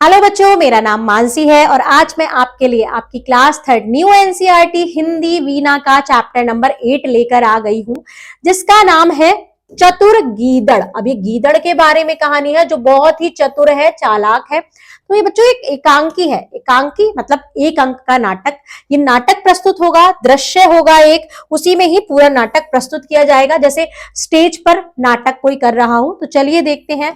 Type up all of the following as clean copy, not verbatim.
Hello बच्चों, मेरा नाम मानसी है और आज मैं आपके लिए आपकी class third new NCERT Hindi Veena का चैप्टर नंबर 8 लेकर आ गई हूं, जिसका नाम है चतुर गीदड़। अब ये गीदड़ के बारे में कहानी है जो बहुत ही चतुर है, चालाक है। तो ये बच्चों एक एकांकी है। एकांकी मतलब एक अंक का नाटक। ये नाटक प्रस्तुत होगा, दृश्य होगा एक, उसी में ही पूरा नाटक प्रस्तुत किया जाएगा, जैसे स्टेज पर नाटक कोई कर रहा हो। तो चलिए देखते हैं।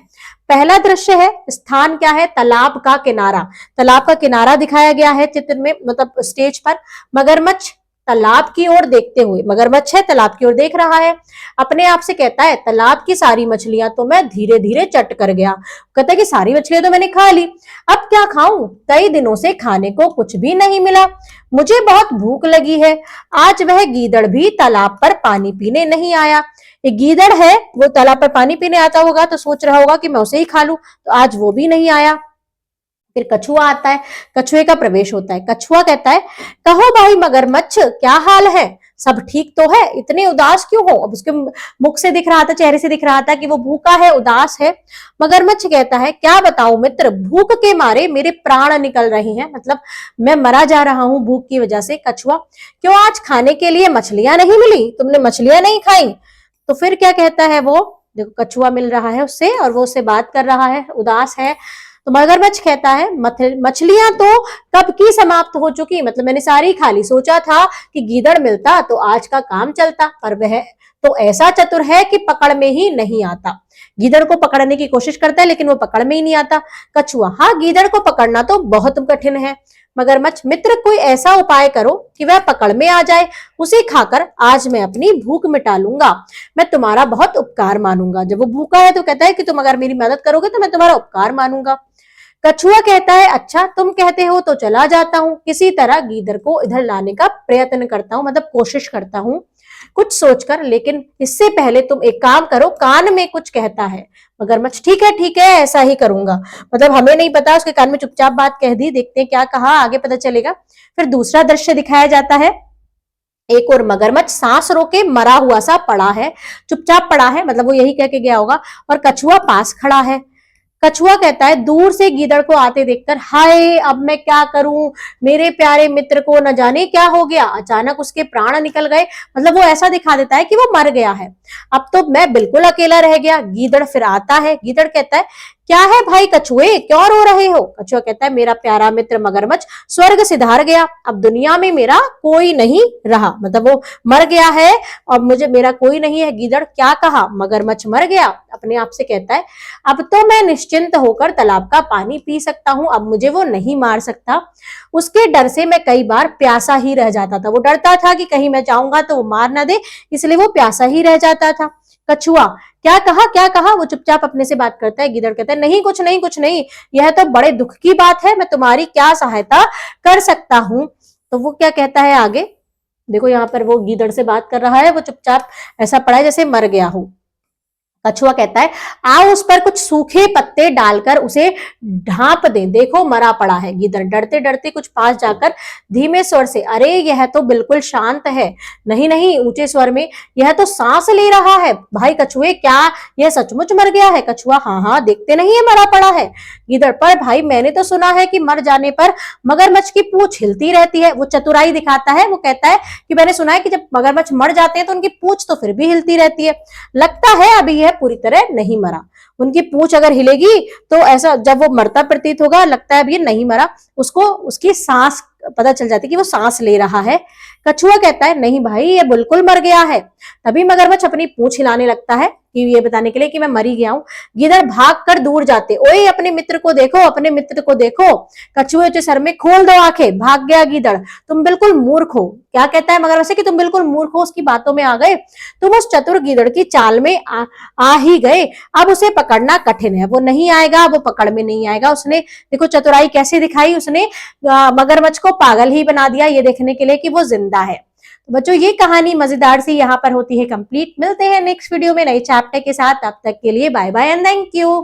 पहला दृश्य है, स्थान क्या है? तालाब का किनारा। तालाब का किनारा दिखाया गया है चित्र में, मतलब स्टेज पर। मगरमच्छ तालाब की ओर देखते हुए, मगरमच्छ है तालाब की ओर देख रहा है, अपने आप से कहता है तालाब की सारी मछलियां तो मैं धीरे धीरे चट कर गया। कहता है कि सारी मछलियां तो मैंने खा ली, अब क्या खाऊं? कई दिनों से खाने को कुछ भी नहीं मिला, मुझे बहुत भूख लगी है। आज वह गीदड़ भी तालाब पर पानी पीने नहीं आया। एक गीदड़ है, वो तालाब पर पानी पीने आता होगा तो सोच रहा होगा कि मैं उसे ही खा लूं, तो आज वो भी नहीं आया। फिर कछुआ आता है, कछुए का प्रवेश होता है। कछुआ कहता है, कहो भाई मगरमच्छ, क्या हाल है? सब ठीक तो है? इतने उदास क्यों हो? अब उसके मुख से दिख रहा था, चेहरे से दिख रहा था कि वो भूखा है, उदास है। मगरमच्छ कहता है, क्या बताऊं मित्र, भूख के मारे मेरे प्राण निकल रहे हैं, मतलब मैं मरा जा रहा हूं भूख की वजह से। कछुआ, क्यों आज खाने के लिए मछलियां नहीं मिली? तुमने मछलियां नहीं खाई? तो फिर क्या कहता है वो, देखो कछुआ मिल रहा है उससे और वो उससे बात कर रहा है, उदास है। तो मगरमच्छ कहता है, मछलियां तो कब की समाप्त हो चुकी, मतलब मैंने सारी खा ली। सोचा था कि गीदड़ मिलता तो आज का काम चलता, पर वह तो ऐसा चतुर है कि पकड़ में ही नहीं आता। गीदड़ को पकड़ने की कोशिश करता है लेकिन वो पकड़ में ही नहीं आता। कछुआ, हाँ गीदड़ को पकड़ना तो बहुत कठिन है। मगरमच्छ, मित्र कोई ऐसा उपाय करो कि वह पकड़ में आ जाए, उसे खाकर आज मैं अपनी भूख मिटा लूंगा, मैं तुम्हारा बहुत उपकार मानूंगा। जब वो भूखा है तो कहता है कि तुम अगर मेरी मदद करोगे तो मैं तुम्हारा उपकार मानूंगा। कछुआ कहता है, अच्छा तुम कहते हो तो चला जाता हूँ, किसी तरह गीदड़ को इधर लाने का प्रयत्न करता हूँ, मतलब कोशिश करता हूँ कुछ सोचकर, लेकिन इससे पहले तुम एक काम करो, कान में कुछ कहता है। मगरमच्छ, ठीक है ऐसा ही करूंगा, मतलब हमें नहीं पता, उसके कान में चुपचाप बात कह दी, देखते हैं क्या कहा, आगे पता चलेगा। फिर दूसरा दृश्य दिखाया जाता है। एक और मगरमच्छ सांस रोके मरा हुआ सा पड़ा है, चुपचाप पड़ा है, मतलब वो यही कह के गया होगा, और कछुआ पास खड़ा है। कछुआ कहता है, दूर से गीदड़ को आते देखकर, हाय अब मैं क्या करूं, मेरे प्यारे मित्र को न जाने क्या हो गया, अचानक उसके प्राण निकल गए, मतलब वो ऐसा दिखा देता है कि वो मर गया है, अब तो मैं बिल्कुल अकेला रह गया। गीदड़ फिर आता है। गीदड़ कहता है, क्या है भाई कछुए, क्यों रो रहे हो? कछुआ कहता है, मेरा प्यारा मित्र मगरमच्छ स्वर्ग सिधार गया, अब दुनिया में मेरा कोई नहीं रहा, मतलब वो मर गया है और मुझे मेरा कोई नहीं है। गीदड़, क्या कहा? मगरमच्छ मर गया? अपने आप से कहता है, अब तो मैं निश्चिंत होकर तालाब का पानी पी सकता हूं, अब मुझे वो नहीं मार सकता। उसके डर से मैं कई बार प्यासा ही रह जाता था, वो डरता था कि कहीं मैं जाऊंगा तो वो मार ना दे, इसलिए वो प्यासा ही रह जाता था। कछुआ, क्या कहा? वो चुपचाप अपने से बात करता है। गीदड़ कहता है, नहीं कुछ नहीं, यह तो बड़े दुख की बात है, मैं तुम्हारी क्या सहायता कर सकता हूं? तो वो क्या कहता है आगे, देखो यहाँ पर वो गीदड़ से बात कर रहा है, वो चुपचाप ऐसा पड़ा है जैसे मर गया हो। कछुआ कहता है, आओ उस पर कुछ सूखे पत्ते डालकर उसे ढांप दें, देखो मरा पड़ा है। गीदड़ डरते डरते कुछ पास जाकर धीमे स्वर से, अरे यह तो बिल्कुल शांत है। नहीं ऊंचे स्वर में, यह तो सांस ले रहा है। भाई कछुए, क्या यह सचमुच मर गया है? कछुआ, हाँ देखते नहीं है मरा पड़ा है। गीदड़, पर भाई मैंने तो सुना है कि मर जाने पर मगरमच्छ की पूंछ हिलती रहती है। वो चतुराई दिखाता है, वो कहता है कि मैंने सुना है कि जब मगरमच्छ मर जाते हैं तो उनकी पूंछ तो फिर भी हिलती रहती है, लगता है अभी यह पूरी तरह नहीं मरा। उनकी पूंछ अगर हिलेगी तो ऐसा, जब वो मरता प्रतीत होगा, लगता है अब ये नहीं मरा, उसको उसकी सांस पता चल जाती है कि वो सांस ले रहा है। कछुआ कहता है, नहीं भाई ये बिल्कुल मर गया है। तभी मगरमच्छ अपनी पूंछ हिलाने लगता है कि ये बताने के लिए कि मैं मरी गया हूं। गीदड़ भाग कर दूर जाते, ओए अपने मित्र को देखो, अपने मित्र को देखो। कछुए के सर में खोल दो आंखें, भाग गया गीदड़, तुम बिल्कुल मूर्ख हो। क्या कहता है मगरमच्छ कि तुम बिल्कुल मूर्ख हो, उसकी बातों में आ गए, तुम उस चतुर गीदड़ की चाल में आ ही गए, अब उसे पकड़ना कठिन है, वो नहीं आएगा, वो पकड़ में नहीं आएगा। उसने देखो चतुराई कैसे दिखाई, उसने मगरमच्छ को पागल ही बना दिया ये देखने के लिए कि वो जिंदा है। तो बच्चों ये कहानी मजेदार सी यहाँ पर होती है कंप्लीट। मिलते हैं नेक्स्ट वीडियो में नए चैप्टर के साथ, तब तक के लिए bye bye and thank you.